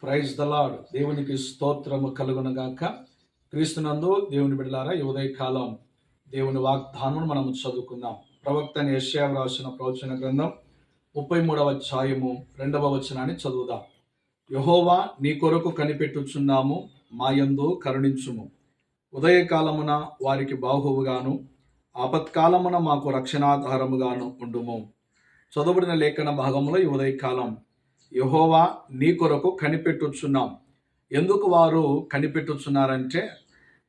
Praise the lord. దేవునికి స్తోత్రము కలుగునగాక. క్రీస్తునందు దేవుని బిడ్డలారా, ఈ ఉదయకాలం దేవుని వాగ్దానమును మనము చదువుకుందాం. ప్రవక్త యెషయా రాసిన ప్రవచన గ్రంథం 33వ అధ్యాయము 2వ వచనాన్ని చదువుదాం. యెహోవా నీ కొరకు కనిపెట్టుచున్నాము, మాయందు కరుణించుము. ఉదయకాలమున వారికి బాహువుగాను, ఆపత్కాలమున మాకు రక్షణాధారముగాను ఉండుము. చదువుబడిన లేఖన భాగంలో ఈ ఉదయకాలం యెహోవా నీ కొరకు కనిపెట్టుచున్నాం. ఎందుకు వారు కనిపెట్టుచున్నారంటే,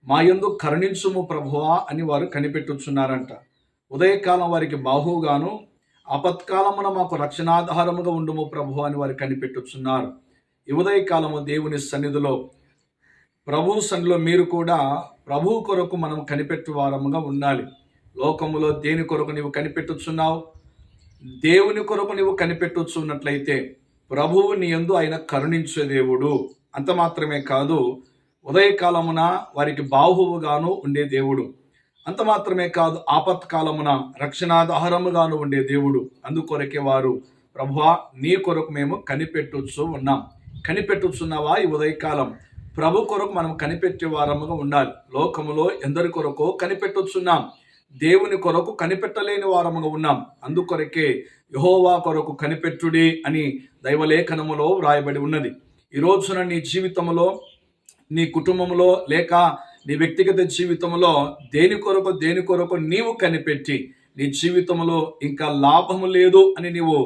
మా యందు కరుణించుము ప్రభువా అని వారు కనిపెట్టుచున్నారంట. ఉదయకాలం వారికి బాహువుగాను, ఆపత్కాలమున మాకు రక్షణాధారముగా ఉండుము ప్రభువా అని వారు కనిపెట్టుచున్నారు. ఈ ఉదయకాలము దేవుని సన్నిధిలో, ప్రభు సన్నిధిలో మీరు కూడా ప్రభు కొరకు మనం కనిపెట్టు వారముగా ఉండాలి. లోకములో దేని కొరకు నీవు కనిపెట్టుచున్నావు? దేవుని కొరకు నీవు కనిపెట్టుచున్నట్లయితే ప్రభువు నీ యందు ఆయన కరుణించే దేవుడు. అంత మాత్రమే కాదు, ఉదయకాలమున వారికి బాహువుగాను ఉండే దేవుడు. అంత మాత్రమే కాదు, ఆపత్కాలమున రక్షణాధారముగాను ఉండే దేవుడు. అందుకొరకే వారు, ప్రభువా నీ కొరకు మేము కనిపెట్టుచు ఉన్నాం. కనిపెట్టుచున్నావా? ఈ ఉదయకాలం ప్రభు కొరకు మనం కనిపెట్టే వారముగా ఉండాలి. లోకములో ఎందరి కొరకు కనిపెట్టుచున్నాం, దేవుని కొరకు కనిపెట్టలేని వారముగా ఉన్నాం. అందుకొరకే యెహోవా కొరకు కనిపెట్టుడి అని దైవలేఖనములో వ్రాయబడి ఉన్నది. ఈ రోజున నీ జీవితంలో, నీ కుటుంబంలో, లేక నీ వ్యక్తిగత జీవితంలో దేని కొరకు నీవు కనిపెట్టి నీ జీవితంలో ఇంకా లాభము లేదు అని నీవు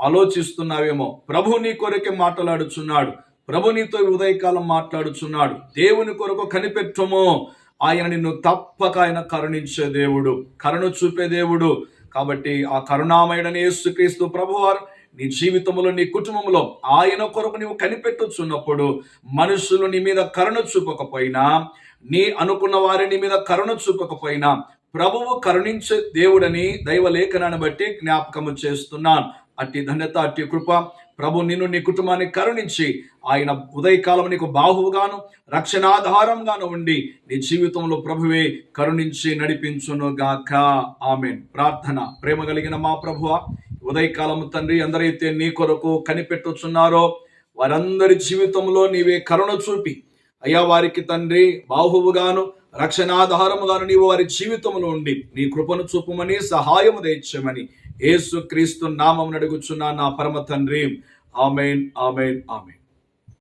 ఆలోచిస్తున్నావేమో, ప్రభు నీ కొరకే మాట్లాడుచున్నాడు. ప్రభు నీతో ఉదయకాలం మాట్లాడుచున్నాడు. దేవుని కొరకు కనిపెట్టుము. ఆయన నిన్ను తప్పక ఆయన కరుణించే దేవుడు, కరుణ చూపే దేవుడు. కాబట్టి ఆ కరుణామయుడైన యేసుక్రీస్తు ప్రభువారు నీ జీవితంలో, నీ కుటుంబంలో ఆయన కొరకు నీవు కనిపెట్టుచున్నప్పుడు, మనుషులు నీ మీద కరుణ చూపకపోయినా, నీ అనుకున్న వారి నీ మీద కరుణ చూపకపోయినా, ప్రభువు కరుణించే దేవుడని దైవలేఖనాన్ని బట్టి జ్ఞాపకము చేస్తున్నాను. అట్టి ధన్యత, అట్టి కృప ప్రభు నిన్ను, నీ కుటుంబాన్ని కరుణించి ఆయన ఉదయకాలం నీకు బాహువుగాను, రక్షణాధారంగాను ఉండి నీ జీవితంలో ప్రభువే కరుణించి నడిపించును గాక. ఆమేన్. ప్రార్థన. ప్రేమ కలిగిన మా ప్రభువా, ఉదయకాలము తండ్రి, ఎందరైతే నీ కొరకు కనిపెట్టుచున్నారో వారందరి జీవితంలో నీవే కరుణ చూపి, అయ్యా వారికి తండ్రి బాహువుగాను, రక్షణాధారముగాను నీవు వారి జీవితంలో ఉండి నీ కృపను చూపమని, సహాయము దయచేయమని యేసు క్రీస్తు నామమున అడుగుచున్నా నా పరమ తండ్రి. ఆమేన్, ఆమేన్, ఆమేన్.